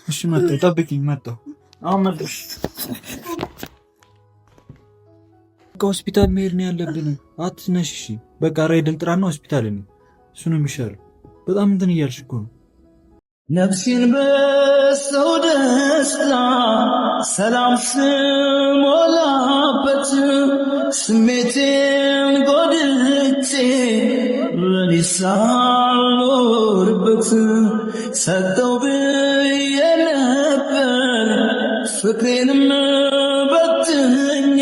እሺ መጣሁ፣ ጠብቂኝ። መጣሁ፣ አሁን መጣሁ። ሆስፒታል መሄድ ነው ያለብን። አትነሽ። እሺ በቃ ራይድን ጥራና ሆስፒታል ነው፣ እሱ ነው የሚሻለው። በጣም እንትን እያልሽ እኮ ነው። ነፍሴን በሰው ደስታ ሰላም ስሞላበት ስሜቴን ጎድቼ ለኔ ሳልኖርበት ሰጠው ብዬ ነበር ፍቅሬንም በትኜ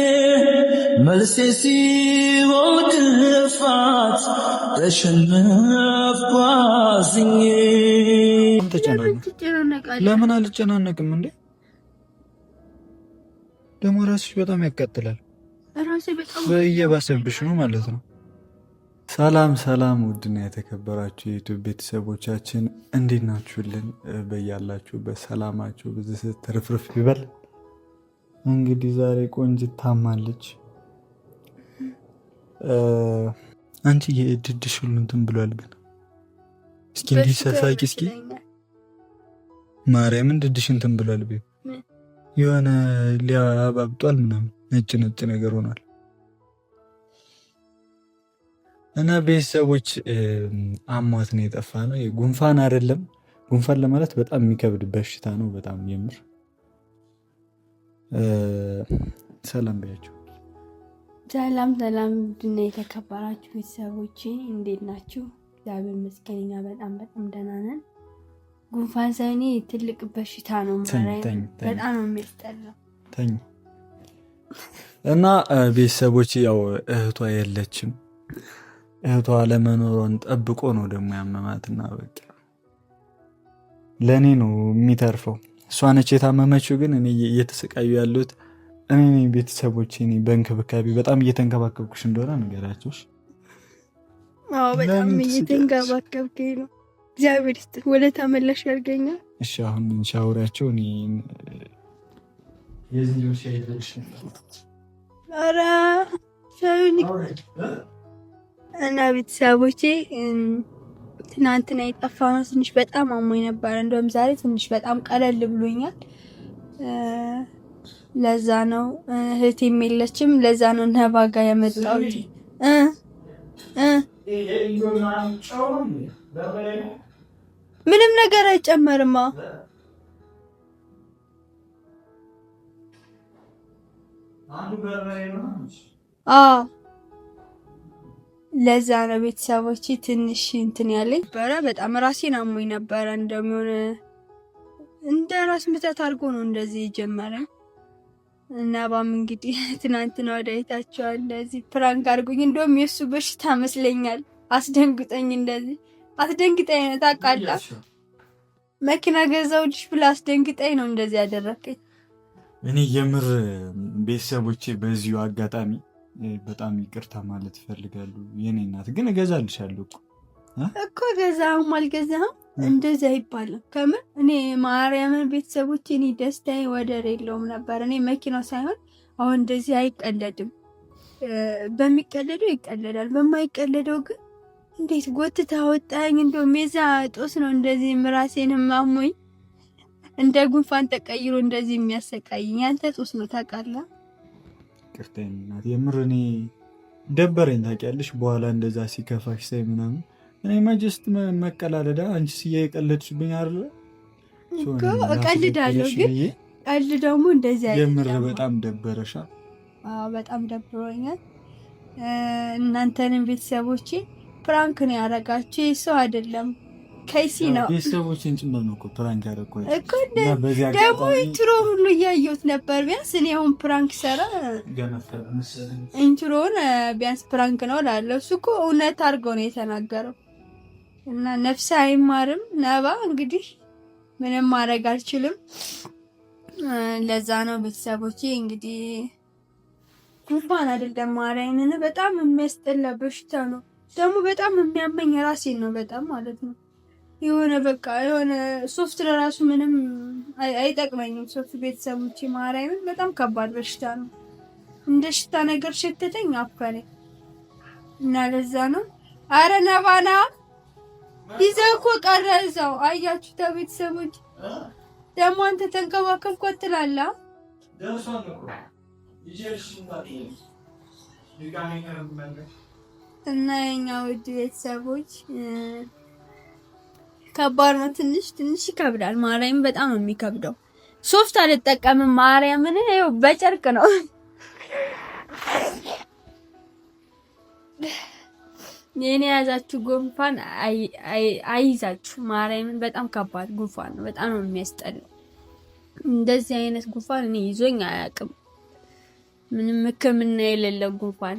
መልሴ ሲሆን ክፋት ተሸነፍኩ አዝኜ። ለምን አልጨናነቅም እንዴ? ደግሞ ራስሽ በጣም ያቃጥላል። እየባሰብሽ ነው ማለት ነው። ሰላም ሰላም፣ ውድና የተከበራችሁ የዩቲዩብ ቤተሰቦቻችን እንዴት ናችሁልን? በያላችሁ በሰላማችሁ ብዙ ትርፍርፍ ይበል። እንግዲህ ዛሬ ቆንጅት ታማለች። አንቺ የድድሽ ሁሉ እንትን ብሏል። ግን እስኪ እንዲሰሳቂ እስኪ ማርያምን ድድሽ እንትን ብሏል። የሆነ ሊያባብጧል ምናምን ነጭ ነጭ ነገር ሆኗል። እና ቤተሰቦች አሟት ነው የጠፋ ነው። ጉንፋን አይደለም። ጉንፋን ለማለት በጣም የሚከብድ በሽታ ነው። በጣም የምር ሰላም በያቸው። ሰላም ሰላም፣ ድና የተከበራችሁ ቤተሰቦቼ እንዴት ናችሁ? እግዚአብሔር ይመስገን እኛ በጣም ደህና ነን። ጉንፋን ሳይኔ ትልቅ በሽታ ነው። በጣም ነው የሚያስጠላው። እና ቤተሰቦች ያው እህቷ የለችም። እህቷ ለመኖሯን ጠብቆ ነው ደግሞ ያመማትና በቃ ለእኔ ነው የሚተርፈው። እሷ ነች የታመመችው፣ ግን እኔ እየተሰቃዩ ያሉት እኔ ቤተሰቦች እኔ በእንክብካቤ በጣም እየተንከባከብኩሽ እንደሆነ ነገራችሁ። በጣም እየተንከባከብከኝ ነው። እግዚአብሔር ይስጥ፣ ወደ ተመለሽ ያርገኛል። እሺ አሁን ሻውራቸው እኔ የዚህ ሻይ ልሽ አራ ሻዩኒ እና ቤተሰቦቼ ትናንትና የጠፋነው ትንሽ በጣም አሞኝ ነበር። እንደውም ዛሬ ትንሽ በጣም ቀለል ብሎኛል። ለዛ ነው እህቴም የለችም። ለዛ ነው ነባጋ ያመጣሁት። ምንም ነገር አይጨመርማ። ለዛ ነው ቤተሰቦቼ ትንሽ እንትን ያለኝ ነበረ። በጣም ራሴን አሞኝ ነበረ። እንደውም የሆነ እንደ ራስ ምታት አድርጎ ነው እንደዚህ የጀመረኝ። እና ባም እንግዲህ ትናንትና ወደ አይታችኋል። እንደዚህ ፕራንክ አድርጎኝ እንደውም የሱ በሽታ መስለኛል። አስደንግጠኝ፣ እንደዚህ አስደንግጠኝ ነው ታውቃለህ። መኪና ገዛውልሽ ብላ አስደንግጠኝ ነው እንደዚህ ያደረከኝ። እኔ የምር ቤተሰቦቼ በዚሁ አጋጣሚ በጣም ይቅርታ ማለት ይፈልጋሉ። የኔ እናት ግን እገዛልሻለሁ እኮ ገዛህም አልገዛህም እንደዚህ አይባልም። ከምር እኔ ማርያምን ቤተሰቦቼ እኔ ደስታዬ ወደር የለውም ነበር። እኔ መኪናው ሳይሆን አሁን እንደዚህ አይቀለድም። በሚቀለደው ይቀለዳል፣ በማይቀለደው ግን እንዴት ጎትታ ወጣኝ። እንደውም የዛ ጦስ ነው እንደዚህ ራሴንም አሞኝ እንደ ጉንፋን ተቀይሮ እንደዚህ የሚያሰቃይኝ ያንተ ጦስ ነው ታውቃለህ። ይቅርታ እናት፣ የምር እኔ ደበረኝ ታውቂያለሽ። በኋላ እንደዛ ሲከፋሽ ሳይ ምናምን እኔ ማጀስት መቀላለዳ አንቺስ እየቀለድሽብኝ አይደለ? እኮ እቀልዳለሁ፣ ግን ቀልድ ደግሞ እንደዚህ አይደለም። የምር በጣም ደበረሻ? አዎ በጣም ደብሮኛል። እናንተንም ቤተሰቦቼ ፕራንክ ነው ያደረጋችሁ፣ ሰው አይደለም ከይሲ ነው። ቤተሰቦቼን ጭምር ነው እኮ ፕራንክ ያደረኩት እኮ። ደግሞ ኢንትሮ ሁሉ እያየሁት ነበር። ቢያንስ እኔ አሁን ፕራንክ ሰራ ኢንትሮን ቢያንስ ፕራንክ ነው እላለሁ። እሱ እኮ እውነት አድርገው ነው የተናገረው። እና ነፍስ አይማርም ነባ። እንግዲህ ምንም ማድረግ አልችልም። ለዛ ነው ቤተሰቦቼ እንግዲህ ጉንፋን አይደለም ማርያምን፣ በጣም የሚያስጠላ በሽታ ነው። ደግሞ በጣም የሚያመኝ ራሴን ነው በጣም ማለት ነው። የሆነ በቃ የሆነ ሶፍት ለራሱ ምንም አይጠቅመኝም። ሶፍት ቤተሰቦቼ ማርያምን በጣም ከባድ በሽታ ነው። እንደ ሽታ ነገር ሸተተኝ አፈኔ እና ለዛ ነው። አረ ነባና ይዘህ እኮ ቀረ እዛው። አያችሁ ቤተሰቦች ደግሞ አንተ ተንከባከብኳት ትላለህ። እና የኛ ውድ ቤተሰቦች ከባድ ነው። ትንሽ ይከብዳል። ማርያም በጣም ነው የሚከብደው። ሶፍት አልጠቀምም። ማርያምን ይኸው በጨርቅ ነው። የኔ ያዛችሁ ጉንፋን አይዛችሁ። ማርያምን በጣም ከባድ ጉንፋን ነው። በጣም ነው የሚያስጠላው። እንደዚህ አይነት ጉንፋን እኔ ይዞኝ አያውቅም። ምንም ሕክምና የሌለው ጉንፋን፣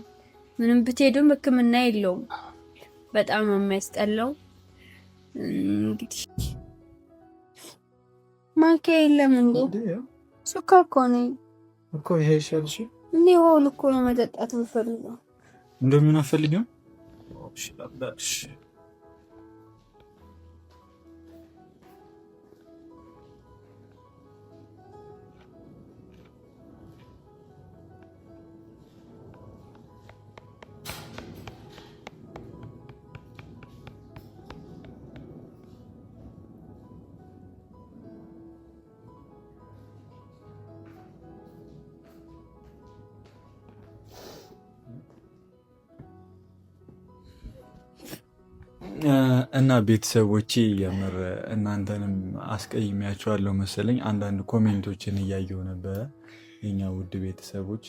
ምንም ብትሄዱም ሕክምና የለውም። በጣም ነው የሚያስጠላው። እንግዲህ ማንኪያ የለም እንዴ? ሱካ እኮ ነው እኮ ይሄ ይሻልሽ። እኔ ሆል እኮ ነው መጠጣት የምፈልገው። እንደምን አፈልጊው? እሺ ባባሽ እና ቤተሰቦቼ የምር እናንተንም አስቀይሜያችኋለሁ መሰለኝ። አንዳንድ ኮሜንቶችን እያየሁ ነበረ። የኛ ውድ ቤተሰቦች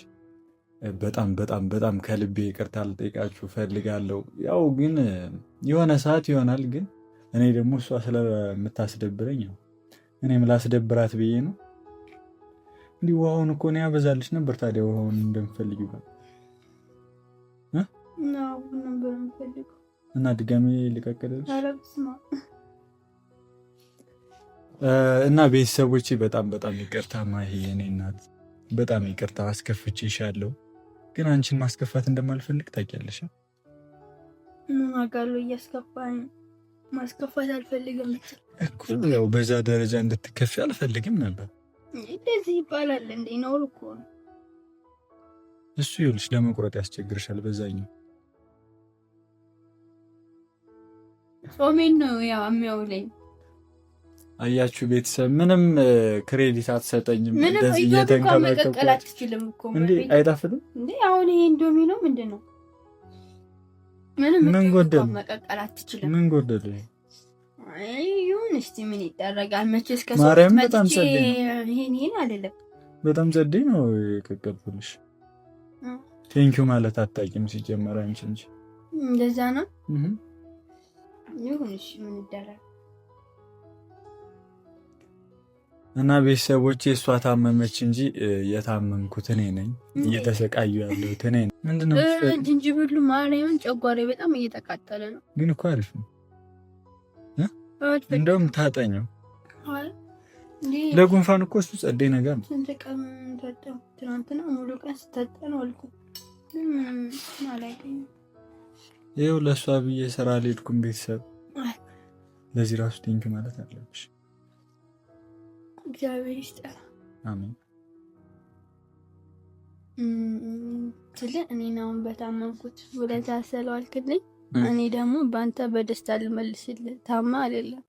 በጣም በጣም በጣም ከልቤ ይቅርታ ልጠይቃችሁ ፈልጋለሁ። ያው ግን የሆነ ሰዓት ይሆናል። ግን እኔ ደግሞ እሷ ስለምታስደብረኝ ነው እኔም ላስደብራት ብዬ ነው። እንዲህ ውሃውን እኮ ነው ያበዛልሽ ነበር። ታዲያ ውሃውን እንደምፈልግ እና ድጋሜ ልቀቅልሽ እና ቤተሰቦቼ በጣም በጣም ይቅርታ ማሂ፣ የኔ እናት በጣም ይቅርታ አስከፍቼሻለሁ። ግን አንቺን ማስከፋት እንደማልፈልግ ታውቂያለሽ ምን አጋሉ እያስከፋኝ ማስከፋት አልፈልግም እኮ። ያው በዛ ደረጃ እንድትከፊ አልፈልግም ነበር። እንደዚህ ይባላል እንዴ? ነው እኮ እሱ ይኸውልሽ ለመቁረጥ ያስቸግርሻል። በዛኛው ጾሜን ነው ያው የሚያውለኝ። አያችሁ ቤተሰብ ምንም ክሬዲት አትሰጠኝም። እንደዚህ እየተንከባከብኩ አትችልም እኮ እንዴ? አይጣፍጥም እንዴ? አሁን ይሄ እንዶሚ ነው ምንድነው? ምን ጎደለ? መቀቀል አትችልም። ምን ጎደለ? ይሁን እስቲ ምን ይደረጋል? መቼስ ከሰው መጥቼ ይሄን አይደለም። በጣም ጸዴ ነው የቀቀልኩልሽ። ቴንኪው ማለት አታውቂም ሲጀመር አንቺ እንጂ። እንደዛ ነው። ይሁን እሺ ምን ይደረጋል? እና ቤተሰቦቼ እሷ ታመመች እንጂ የታመምኩት እኔ ነኝ። እየተሰቃዩ ያለሁት እኔ ነኝ። ምንድነው ዝንጅብሉ ማርያምን ጨጓሬ በጣም እየተቃጠለ ነው። ግን እኮ አሪፍ ነው። እንደውም ታጠኘው። ለጉንፋን እኮ እሱ ጸዴ ነገር ነው። ስንት ቀን ታጠው? ትናንትና ሙሉ ቀን ስታጠን አልኩ። ይኸው ለእሷ ብዬ ስራ አልሄድኩም። ቤተሰብ ለዚህ ራሱ ቴንክ ማለት አለብሽ። እግዚአብሔር ይስጥህ። አሜን። ስለ እኔን አሁን በታመምኩት ውለታ ስለዋልክልኝ እኔ ደግሞ በአንተ በደስታ ልመልስልህ። ታማ አይደለም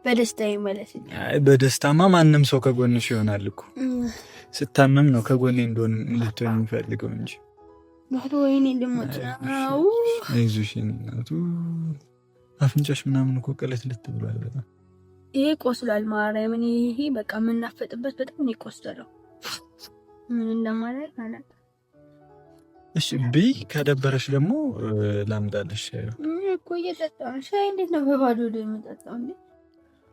በደስታ ይመለስልኝ። በደስታማ ማንም ሰው ከጎንሽ ይሆናል እኮ። ስታመም ነው ከጎኔ እንደሆነ ልትሆን የሚፈልገው እንጂ ወይኔ ልሞት ነው። አይዞሽ እናቱ። አፍንጫሽ ምናምን እኮ ቀለት ልትብሏል በጣም። ይሄ ቆስሏል። ማርያምን ይሄ በቃ የምናፈጥበት በጣም ነው የቆሰለው። ምን እንደማለት አላት። እሺ ብይ። ከደበረሽ ደግሞ ላምጣልሽ ሻይ እኮ እየጠጣሁ ነው። ሻይ እንዴት ነው በባዶ ወደ የምጠጣው እንዴ?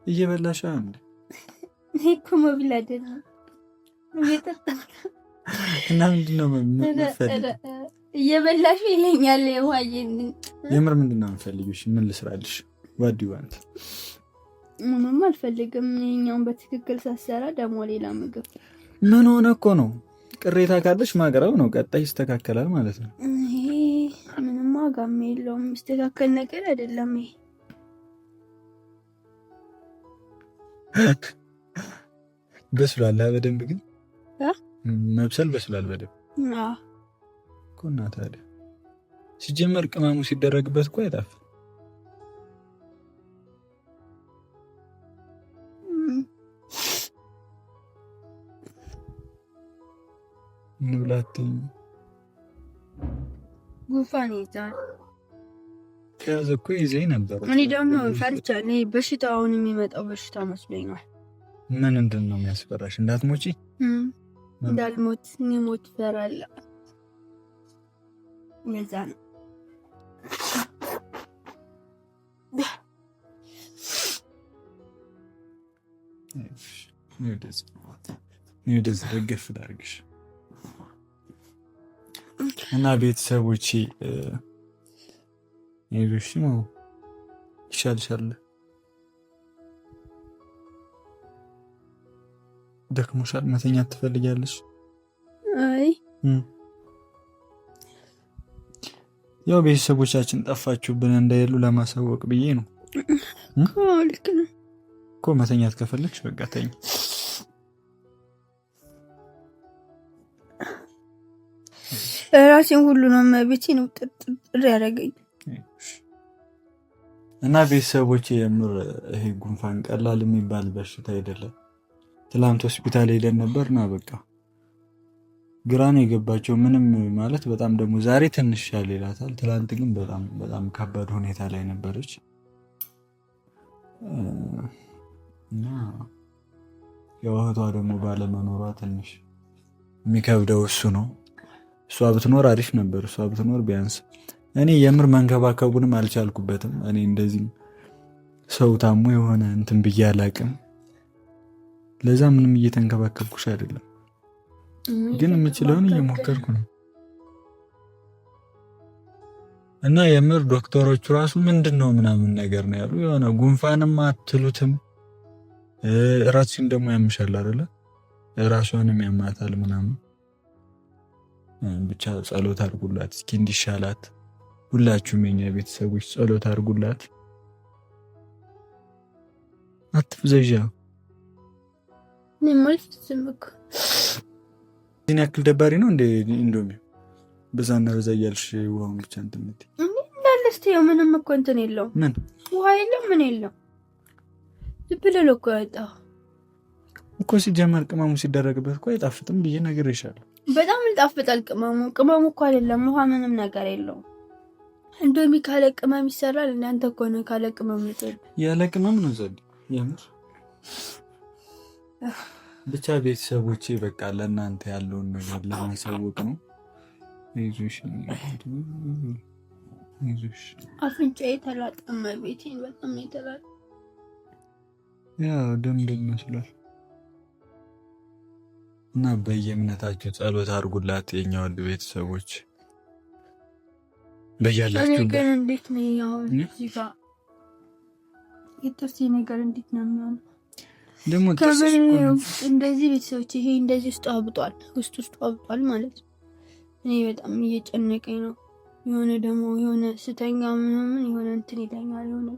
እየበላሽ እንዴ? ይሄ እኮ መብል አይደለም። እየጠጣሁ እና ምንድነው የምትፈልጊው? እየበላሽ ይለኛል። ዋዬን የምር ምንድነው የምትፈልጊው? እሺ ምን ልስራልሽ? ዋዲ ዋንት ምንም አልፈልግም። እኛውን በትክክል ሳሰራ ደግሞ ሌላ ምግብ ምን ሆነ እኮ ነው። ቅሬታ ካለሽ ማቅረብ ነው። ቀጣይ ይስተካከላል ማለት ነው። ይሄ ምንም ዋጋም የለውም። ይስተካከል ነገር አይደለም። ይሄ በስሏል በደንብ ግን መብሰል በስሏል በደንብ እኮ። እና ታዲያ ሲጀመር ቅመሙ ሲደረግበት እኮ አይጣፍም። እንብላትኝ ጉንፋን ይዛል። ከያዘ እኮ ይዘኝ ነበር። እኔ ደግሞ ፈርቻለሁ። በሽታውን የሚመጣው በሽታ መስሎኛል። ምንድን ነው የሚያስፈራሽ? እንዳትሞጪ? እንዳልሞት ሞት እፈራለሁ። ለዛ ነው ወደዚህ ደገፍ ላድርግሽ እና ቤተሰቦቼ ይዞሽ ነው ይሻልሻል። ደክሞሻል? መተኛት ትፈልጊያለሽ? አይ ያው ቤተሰቦቻችን ጠፋችሁብን እንዳይሉ ለማሳወቅ ብዬ ነው። ልክ ነው እኮ መተኛት ከፈለግሽ በቃ ተኝ። ራሴን ሁሉ ነው ቤቴ ነው ጥር ያደረገኝ እና ቤተሰቦቼ የምር ይሄ ጉንፋን ቀላል የሚባል በሽታ አይደለም። ትላንት ሆስፒታል ሄደን ነበርና በቃ ግራን የገባቸው ምንም ማለት በጣም ደግሞ ዛሬ ትንሽ ያለ ይላታል። ትላንት ግን በጣም ከባድ ሁኔታ ላይ ነበረች እና ያው እህቷ ደግሞ ባለመኖሯ ትንሽ የሚከብደው እሱ ነው። እሷ ብትኖር አሪፍ ነበር። እሷ ብትኖር ቢያንስ እኔ የምር መንከባከቡንም አልቻልኩበትም። እኔ እንደዚህም ሰው ታሞ የሆነ እንትን ብዬ አላቅም። ለዛ ምንም እየተንከባከብኩሽ አይደለም፣ ግን የምችለውን እየሞከርኩ ነው። እና የምር ዶክተሮቹ ራሱ ምንድን ነው ምናምን ነገር ነው ያሉ። የሆነ ጉንፋንም አትሉትም፣ ራስሽን ደግሞ ያምሻል አይደለ? ራሷንም ያማታል ምናምን። ብቻ ጸሎት አድርጉላት እስኪ እንዲሻላት። ሁላችሁም የኛ ቤተሰቦች ጸሎት አድርጉላት። አትፍዘዣ። እዚህን ያክል ደባሪ ነው እንደ ኢንዶሚ በዛና በዛ እያልሽ ውሃውን ብቻ እንትን የምትይ እንዳለስት ምንም እኮ እንትን የለውም። ምን ውሃ የለም ምን የለም። ዝብለል እኮ ያወጣው እኮ ሲጀመር ቅመሙ ሲደረግበት እኮ አይጣፍጥም ብዬ ነግሬሻለሁ። በጣም ይጣፍጣል ቅመሙ። ቅመሙ እኮ አይደለም ውሃ ምንም ነገር የለውም። ኢንዶሚ ካለ ቅመም ይሰራል። እናንተ እኮ ነው ካለ ቅመም ነው። ያለ ቅመም ነው ዘንድ የምር ብቻ ቤተሰቦቼ በቃ ለእናንተ ያለውን ነገር ለማሳወቅ ነው። ይዙሽ አፍንጫዬ ተላጠመ። ቤቴን በጣም የተላጠ ያው ደም መስሏል። እና በየእምነታችሁ ጸሎት አድርጉላት የኛ ወድ ቤተሰቦች በያላችሁ። ግን እንዴት ነው ያው እዚህ ጋር የተወሰነ ነገር እንዴት ነው የሚሆነው? ደግሞ እንደዚህ ቤተሰቦች ይሄ እንደዚህ ውስጥ አብጧል ማለት ነው። እኔ በጣም እየጨነቀኝ ነው። የሆነ ደግሞ የሆነ ስተኛ ምናምን የሆነ እንትን ይለኛል። የሆነ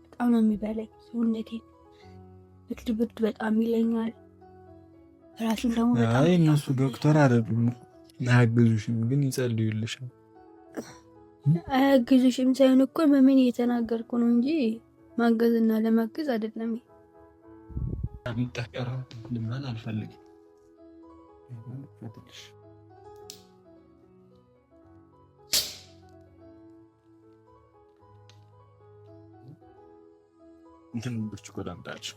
በጣም ነው የሚበላኝ ሰውነቴ። ብርድ በጣም ይለኛል። ራሱን ደግሞ በጣም እነሱ ዶክተር አይደሉም፣ አያግዙሽም፣ ግን ይጸልዩልሻል። አያግዙሽም ሳይሆን እኮ መምን እየተናገርኩ ነው እንጂ ማገዝና ለማገዝ አይደለም። አሚጣቀራ ልማል አልፈልግም። እንትን ብርጭቆ ላምጣልሽ።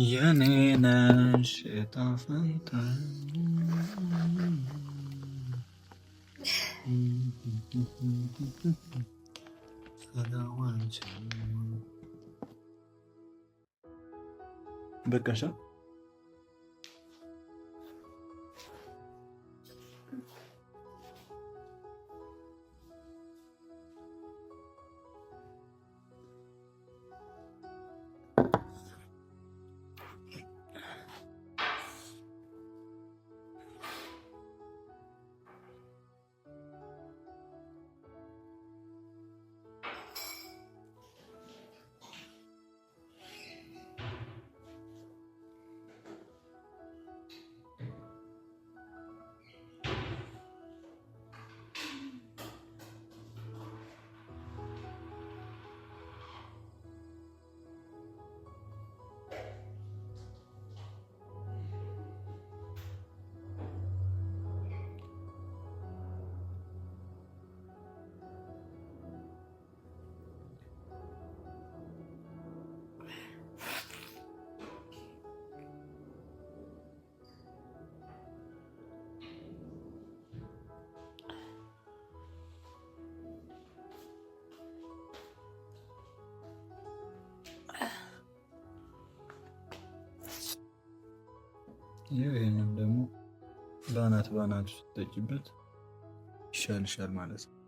የኔ ነሽ እጣ ፈንታ በቃሻ ይሄንን ደግሞ ባናት ስትጠጪበት ይሻልሻል ማለት ነው።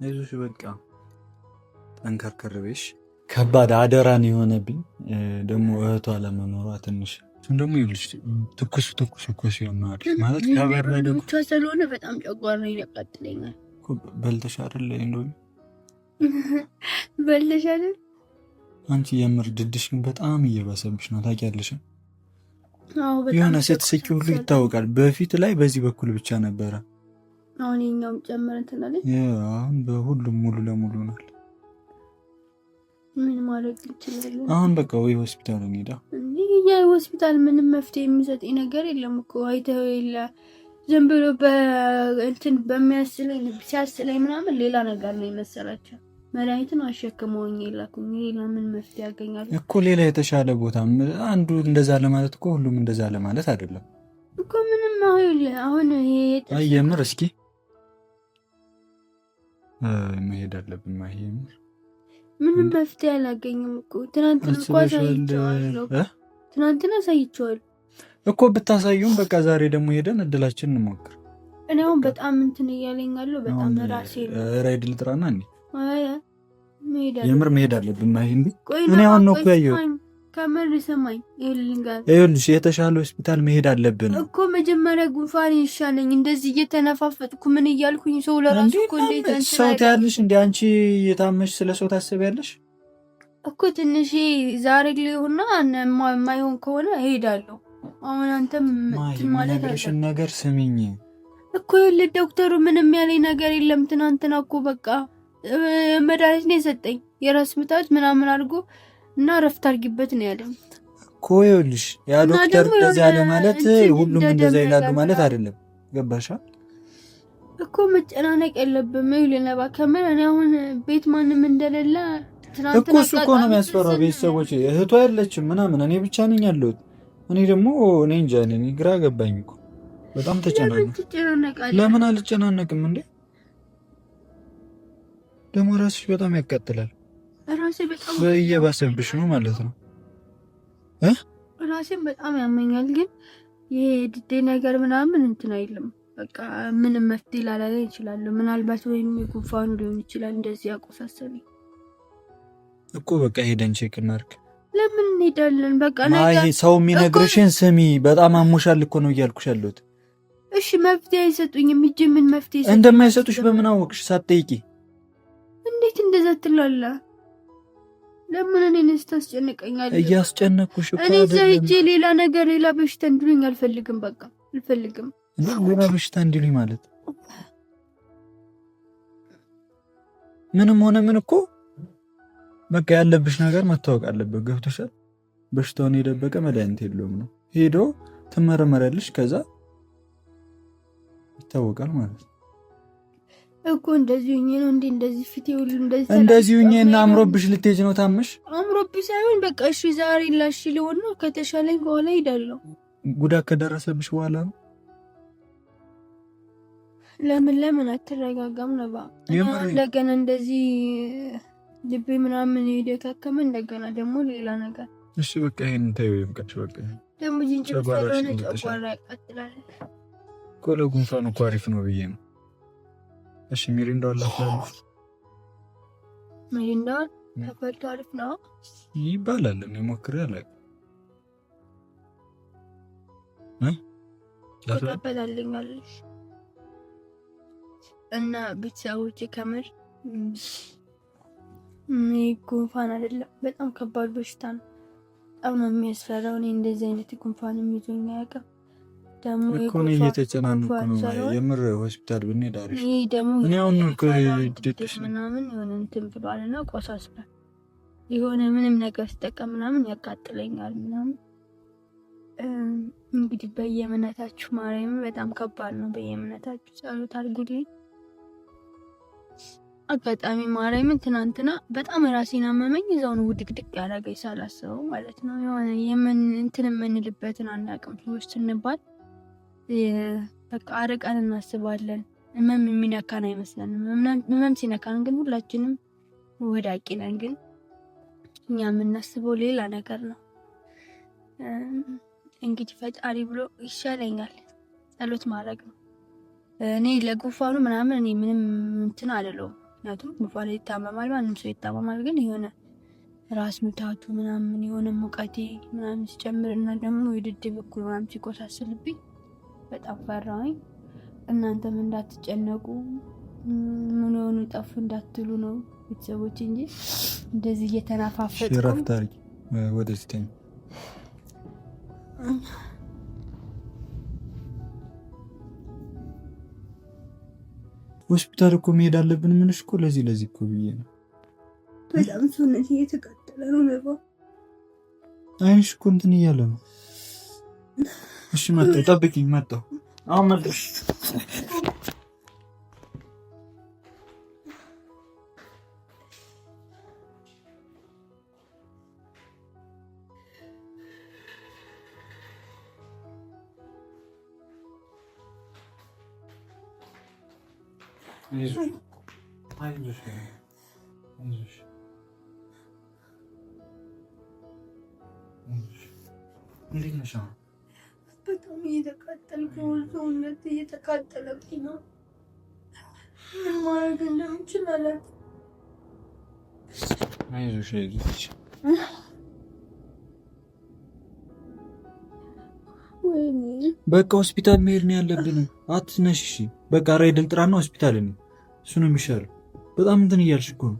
አይዞሽ በቃ ጠንከርከር በይሽ። ከባድ አደራን የሆነብኝ ደግሞ እህቷ ለመኖሯ ትንሽ እሱም ደግሞ ይልሽ ትኩስ ይሆናል ማለት ከበረደ ብቻ ስለሆነ በጣም ጨጓራዬን ያቃጥለኛል። በልተሽ አይደል እንደው በልተሽ አይደል አንቺ የምር ድድሽ ግን በጣም እየባሰብሽ ነው ታውቂያለሽ። አዎ በጣም የሆነ ስትስቂ ሁሉ ይታወቃል። በፊት ላይ በዚህ በኩል ብቻ ነበረ። አሁን የኛውም ጨመረን ትላለች። አሁን በሁሉም ሙሉ ለሙሉ ነው። ምን ማድረግ እንችላለን? አሁን በቃ ወይ ሆስፒታል እንሄዳ። ያ ሆስፒታል ምንም መፍትሄ የሚሰጥ ነገር የለም እኮ አይተው የለ ዝም ብሎ በእንትን በሚያስለኝ ሲያስለኝ ምናምን ሌላ ነገር ነው የመሰላቸው። መድኃኒትን አሸክመውኝ የላኩኝ ሌላ ምን መፍትሄ ያገኛሉ እኮ ሌላ የተሻለ ቦታ። አንዱ እንደዛ ለማለት እኮ ሁሉም እንደዛ ለማለት አይደለም እኮ ምንም አሁን ይሄ የምር እስኪ መሄድ አለብን ማይሄም ምንም መፍትሄ አላገኝም እኮ ትናንትና አሳይቼዋለሁ እኮ ብታሳዩም በቃ ዛሬ ደግሞ ሄደን እድላችንን እንሞክር። እኔ አሁን በጣም እንትን እያለኛለሁ በጣም ራሴ ራይድ ልጥራና እንዴ መሄድ የምር መሄድ አለብን ማይሄም እኔ አሁን ነው እኮ ያየሁት ከመር ሰማኝ ይኸውልሽ የተሻለ ሆስፒታል መሄድ አለብን እኮ መጀመሪያ ጉንፋን ይሻለኝ እንደዚህ እየተነፋፈጥኩ ምን እያልኩኝ ሰው ለራሱ እኮ እንዴት ሰው ታያለሽ እንዴ አንቺ የታመሽ ስለ ሰው ታስቢያለሽ እኮ ትንሽ ዛሬ ሊሆንና የማይሆን ከሆነ እሄዳለሁ። አሁን አንተም ማለት ነገርሽን ነገር ስሚኝ እኮ ይኸውልህ ዶክተሩ ምንም ያለኝ ነገር የለም። ትናንትና እኮ በቃ መድኃኒት ነው የሰጠኝ የራስ ምታት ምናምን አድርጎ እና ረፍት አድርጊበት ነው ያለኝ እኮ። ይኸውልሽ ያ ዶክተር እንደዛ ያለ ማለት ሁሉም እንደዛ ይላሉ ማለት አይደለም። ገባሻ እኮ መጨናነቅ የለብም። ይኸውልህ ነባ ከመን እኔ አሁን ቤት ማንም እንደሌለ እኮ እሱ እኮ ነው የሚያስፈራው። ቤተሰቦች እህቷ ያለችም ምናምን እኔ ብቻ ነኝ ያለሁት። እኔ ደግሞ እኔ እንጃ እኔ ግራ ገባኝ እኮ በጣም ተጨናነቅ። ለምን አልጨናነቅም እንዴ? ደግሞ ራስሽ በጣም ያቃጥላል። ራሴ በጣም እየባሰብሽ ነው ማለት ነው። ራሴን በጣም ያመኛል። ግን የድዴ ነገር ምናምን እንትን አይልም። በቃ ምንም መፍትሄ ላላገኝ እችላለሁ። ምናልባት ወይም የጉንፋኑ ሊሆን ይችላል እንደዚህ ያቆሳሰለኝ እኮ። በቃ ሄደን ቼክ እናድርግ። ለምን እንሄዳለን? በቃ ነገር ሰው የሚነግርሽን ስሚ። በጣም አሞሻል እኮ ነው እያልኩሽ ያለሁት። እሺ መፍትሄ አይሰጡኝም። እጅ ምን መፍትሄ እንደማይሰጡሽ በምን አወቅሽ? ሳትጠይቂ እንዴት እንደዛ ትላለህ? ለምን እኔን ታስጨንቀኛለህ? እያስጨነቅኩሽ እኮ እኔ እዛ ሂጅ ሌላ ነገር ሌላ በሽታ እንዲሉኝ አልፈልግም። በቃ አልፈልግም። ሌላ በሽታ እንዲሉኝ ማለት ምንም ሆነ ምን እኮ በቃ ያለብሽ ነገር መታወቅ አለበት። ገብቶሻል? በሽታውን የደበቀ መድኃኒት የለውም ነው። ሄዶ ትመረመሪያለሽ፣ ከዛ ይታወቃል ማለት ነው እኮ። እንደዚህ ሁኜ ነው እንዴ? እንደዚህ ፊቴ ሁሉ እንደዚህ ሁኜ እና አምሮብሽ ልትሄጂ ነው? ታመሽ? አምሮብሽ ሳይሆን በቃ እሺ ዛሬ ላሽ ሊሆን ነው። ከተሻለኝ በኋላ ሄዳለሁ። ጉዳት ከደረሰብሽ በኋላ ነው። ለምን አትረጋጋም? ነባ እንደገና እንደዚህ ልቤ ምናምን የደካከመ እንደገና ደግሞ ሌላ ነገር። እሺ በቃ ይሄን ታዩ ይብቃሽ። በቃ ደግሞ ጂንጅ ስለሆነ ጨጓራ ያቃጥላል እኮ። ለጉንፋኑ እኮ አሪፍ ነው ብዬ ነው። እሺ ሚሪንዳ አላችሁ? ሚሪንዳ ተፈልቶ አሪፍ ነው ይባላል። እኔ ሞክሬ አላውቅም። ተቀበላለኛለሽ እና ቤተሰቦቼ ከምር ጉንፋን አይደለም፣ በጣም ከባድ በሽታ ነው። በጣም ነው የሚያስፈራው። እኔ እንደዚህ አይነት ጉንፋን ይዞኝ አያውቅም። ደግሞ እኮ ነው እየተጨናነኩ ነው የምር። ሆስፒታል ብንሄድ አሪፍ። ይሄ ደግሞ እኔ አሁን ምናምን የሆነ እንትን ብሏልና ቆሳስሏል። የሆነ ምንም ነገር ስጠቀም ምናምን ያቃጥለኛል ምናምን። እንግዲህ በየእምነታችሁ ማርያም በጣም ከባድ ነው። በየእምነታችሁ ጸሎት አድርጉልኝ። አጋጣሚ ማርያምን ትናንትና በጣም ራሴን አመመኝ። እዛውን ውድቅድቅ ያደረገኝ ሳላስበው ማለት ነው። የሆነ እንትን የምንልበትን አናውቅም። ሰዎች ስንባል በቃ አርቀን እናስባለን። ህመም የሚነካን አይመስለንም። ህመም ሲነካን ግን ሁላችንም ወዳቂ ነን። ግን እኛ የምናስበው ሌላ ነገር ነው እንግዲህ ፈጣሪ ብሎ ይሻለኛል። ጸሎት ማድረግ ነው። እኔ ለጉንፋኑ ምናምን እኔ ምንም እንትን አልለውም። ምክንያቱም ጉንፋኑ ይታመማል፣ ማንም ሰው ይታመማል። ግን የሆነ ራስ ምታቱ ምናምን የሆነ ሙቀቴ ምናምን ሲጨምር እና ደግሞ የድድ በኩል ምናምን ሲቆሳስልብኝ በጣም ፈራሁኝ። እናንተም እንዳትጨነቁ ምን ሆኑ ጠፉ እንዳትሉ ነው ቤተሰቦች እንጂ እንደዚህ እየተናፋፈጥኩ ረፍታሪ ወደ ስተኝ ሆስፒታል እኮ መሄድ አለብን። ምንሽ እኮ ለዚህ እኮ ብዬ ነው። በጣም ሰውነት እየተቃጠለ ነው። ነባ አይንሽ እኮ እንትን እያለ ነው። እሺ መጣሁ፣ ጠብቂኝ። መጣሁ። አሁን መጣሁ። አይዞሽ እንዴት ነሽ? በጣም እየተቃጠልኩ ነው። ሰውነት እየተቃጠለብኝ ነው። ምን ማድረግ እንደምችል አላውቅም። አይዞሽ በቃ ሆስፒታል መሄድ ነው ያለብን። አትነሽ። እሺ በቃ ራይድን ጥራና ሆስፒታል ነው። እሱ ነው የሚሻለው። በጣም እንትን እያልሽ እኮ ነው።